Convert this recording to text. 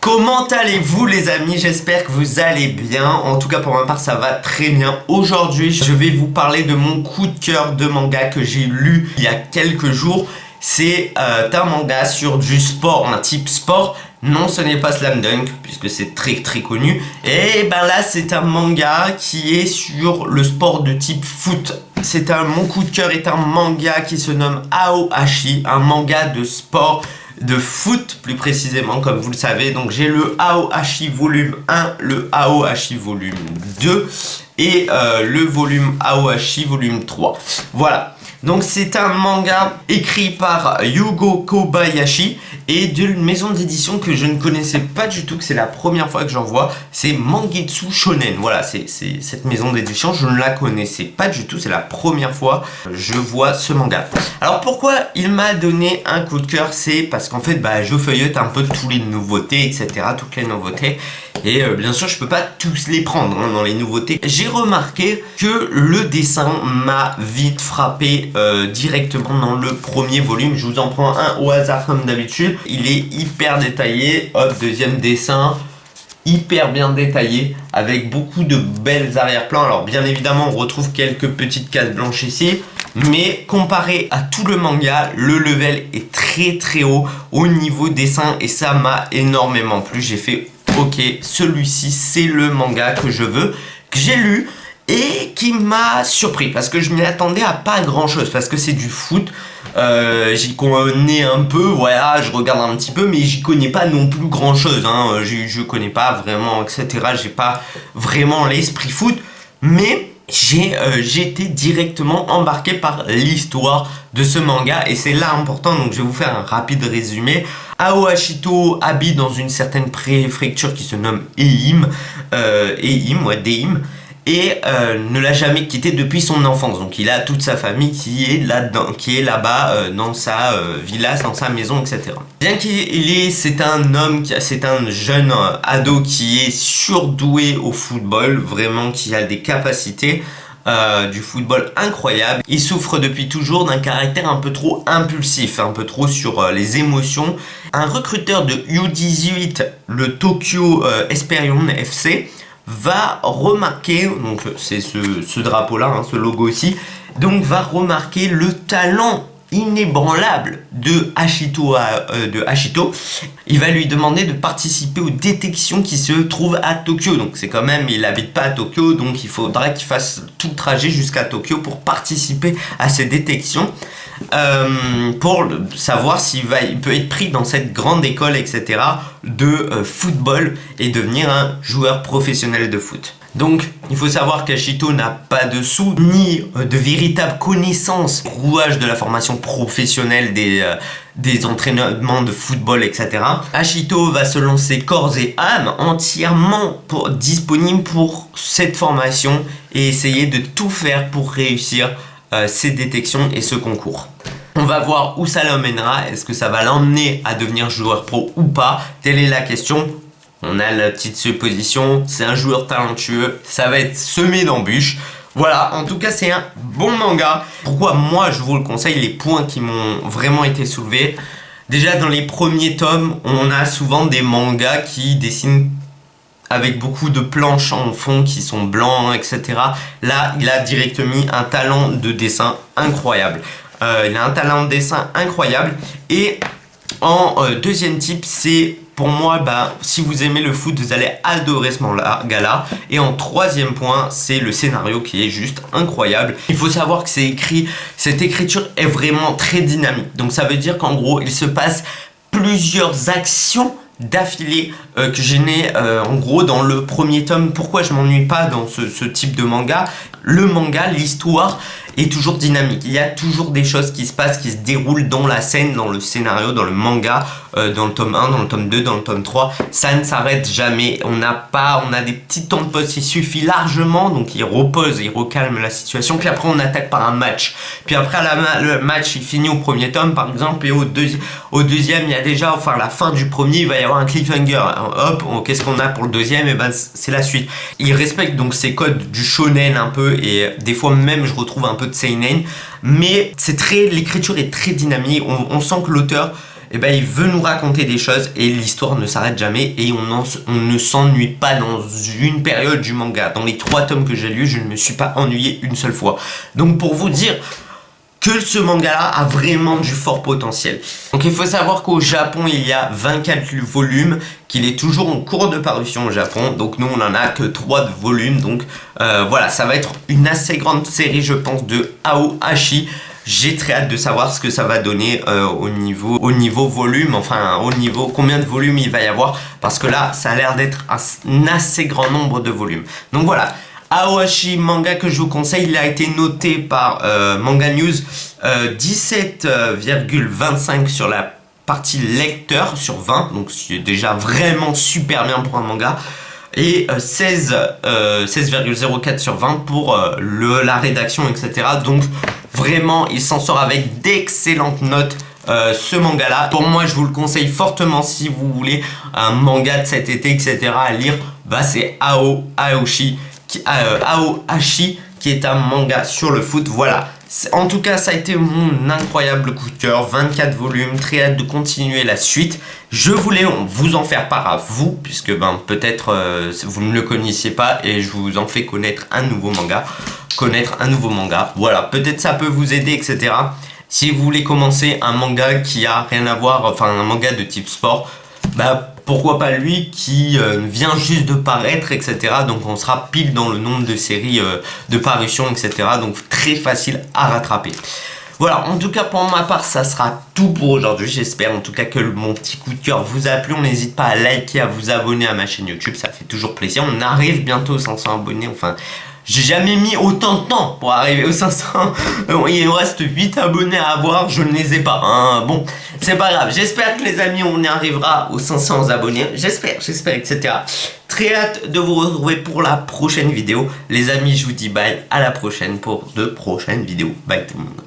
Comment allez-vous les amis? J'espère que vous allez bien. En tout cas pour ma part ça va très bien. Aujourd'hui je vais vous parler de mon coup de cœur de manga que j'ai lu il y a quelques jours. C'est un manga sur du sport, un type sport. Non, ce n'est pas Slam Dunk puisque c'est très connu. Et ben là c'est un manga qui est sur le sport de type foot. Mon coup de cœur est un manga qui se nomme Aohashi, un manga de sport, de foot plus précisément comme vous le savez. Donc j'ai le Aohashi volume 1, le Aohashi volume 2 et le volume Aohashi volume 3. Voilà. Donc c'est un manga écrit par Yugo Kobayashi et d'une maison d'édition que je ne connaissais pas du tout, que c'est la première fois que j'en vois, c'est Mangetsu Shonen. Voilà, c'est cette maison d'édition, je ne la connaissais pas du tout, c'est la première fois que je vois ce manga. Alors pourquoi il m'a donné un coup de cœur? C'est parce qu'en fait je feuillette un peu toutes les nouveautés, etc. Toutes les nouveautés. Et bien sûr je peux pas tous les prendre dans les nouveautés. J'ai remarqué que le dessin m'a vite frappé directement dans le premier volume. Je vous en prends un au hasard comme d'habitude. Il est hyper détaillé. Hop, deuxième dessin. Hyper bien détaillé avec beaucoup de belles arrière-plans. Alors bien évidemment on retrouve quelques petites cases blanches ici. Mais comparé à tout le manga, le level est très haut au niveau dessin. Et ça m'a énormément plu. J'ai fait ok, celui-ci c'est le manga que je veux, que j'ai lu et qui m'a surpris parce que je m'y attendais à pas grand chose parce que c'est du foot. J'y connais un peu, voilà, je regarde un petit peu mais j'y connais pas non plus grand chose, je connais pas vraiment, etc. J'ai pas vraiment l'esprit foot, mais j'ai été directement embarqué par l'histoire de ce manga et c'est là important. Donc je vais vous faire un rapide résumé. Aohashito habite dans une certaine préfecture qui se nomme Ehime, et ne l'a jamais quitté depuis son enfance. Donc il a toute sa famille qui est là-bas dans sa villa, dans sa maison, etc. Bien c'est un jeune ado qui est surdoué au football, vraiment qui a des capacités du football incroyable. Il souffre depuis toujours d'un caractère un peu trop impulsif, un peu trop sur les émotions. Un recruteur de U18, le Tokyo Esperion FC, va remarquer, donc c'est ce drapeau là, ce logo ici, donc va remarquer le talent inébranlable de Hashito. Il va lui demander de participer aux détections qui se trouvent à Tokyo. Donc c'est quand même, il habite pas à Tokyo, donc il faudra qu'il fasse tout le trajet jusqu'à Tokyo pour participer à ces détections, pour savoir s'il peut être pris dans cette grande école, etc. de football et devenir un joueur professionnel de foot. Donc, il faut savoir qu'Hashito n'a pas de sous, ni de véritable connaissance, rouage de la formation professionnelle des entraînements de football, etc. Hashito va se lancer corps et âme, entièrement disponible pour cette formation et essayer de tout faire pour réussir ces détections et ce concours. On va voir où ça l'emmènera, est-ce que ça va l'emmener à devenir joueur pro ou pas? Telle est la question. On a la petite supposition, c'est un joueur talentueux, ça va être semé d'embûches. Voilà, en tout cas c'est un bon manga. Pourquoi moi je vous le conseille? Les points qui m'ont vraiment été soulevés. Déjà dans les premiers tomes, on a souvent des mangas qui dessinent avec beaucoup de planches en fond qui sont blancs, etc. Là, il a directement mis un talent de dessin incroyable. Il a un talent de dessin incroyable. Et en deuxième type, c'est pour moi, si vous aimez le foot, vous allez adorer ce manga-là. Et en troisième point, c'est le scénario qui est juste incroyable. Il faut savoir que cette écriture est vraiment très dynamique. Donc ça veut dire qu'en gros, il se passe plusieurs actions d'affilée que j'ai en gros dans le premier tome. Pourquoi je m'ennuie pas dans ce type de manga? Le manga, l'histoire est toujours dynamique. Il y a toujours des choses qui se passent, qui se déroulent dans la scène, dans le scénario, dans le manga, dans le tome 1, dans le tome 2, dans le tome 3. Ça ne s'arrête jamais. On a des petits temps de pause, il suffit largement. Donc il repose, il recalme la situation. Puis après on attaque par un match. Puis après le match il finit au premier tome par exemple. Et au deuxième il y a déjà, la fin du premier, il va y avoir un cliffhanger. Hop, qu'est-ce qu'on a pour le deuxième? Et c'est la suite. Il respecte donc ces codes du shonen un peu. Et des fois même je retrouve un peu de seinen, mais l'écriture est très dynamique. On sent que l'auteur et ben il veut nous raconter des choses et l'histoire ne s'arrête jamais et on ne s'ennuie pas dans une période du manga. Dans les 3 tomes que j'ai lus, je ne me suis pas ennuyé une seule fois. Donc pour vous dire que ce manga-là a vraiment du fort potentiel. Donc il faut savoir qu'au Japon, il y a 24 volumes, qu'il est toujours en cours de parution au Japon. Donc nous, on n'en a que 3 volumes. Donc voilà, ça va être une assez grande série, je pense, de Aohashi. J'ai très hâte de savoir ce que ça va donner au niveau volume, enfin au niveau combien de volumes il va y avoir. Parce que là, ça a l'air d'être un assez grand nombre de volumes. Donc voilà. Aohashi, manga que je vous conseille, il a été noté par Manga News 17,25 sur la partie lecteur sur 20, donc c'est déjà vraiment super bien pour un manga, et 16,04 sur 20 pour la rédaction, etc. Donc vraiment, il s'en sort avec d'excellentes notes. Ce manga là, pour moi je vous le conseille fortement si vous voulez un manga de cet été, etc. à lire, bah c'est Aohashi qui est un manga sur le foot. Voilà, en tout cas ça a été mon incroyable coup de cœur, 24 volumes, très hâte de continuer la suite. Je voulais vous en faire part à vous, puisque ben, peut-être vous ne le connaissiez pas et je vous en fais connaître un nouveau manga. Voilà, peut-être ça peut vous aider, etc. Si vous voulez commencer un manga qui a rien à voir, enfin un manga de type sport, bah pourquoi pas lui qui vient juste de paraître, etc. Donc on sera pile dans le nombre de séries de parution, etc. Donc très facile à rattraper. Voilà, en tout cas pour ma part ça sera tout pour aujourd'hui. J'espère en tout cas que mon petit coup de cœur vous a plu. On n'hésite pas à liker, à vous abonner à ma chaîne YouTube, ça fait toujours plaisir. On arrive bientôt aux 500 abonnés, enfin... J'ai jamais mis autant de temps pour arriver aux 500. Il nous reste 8 abonnés à avoir, je ne les ai pas. Hein. Bon, c'est pas grave. J'espère que les amis, on y arrivera aux 500 abonnés. J'espère, etc. Très hâte de vous retrouver pour la prochaine vidéo. Les amis, je vous dis bye. À la prochaine pour de prochaines vidéos. Bye tout le monde.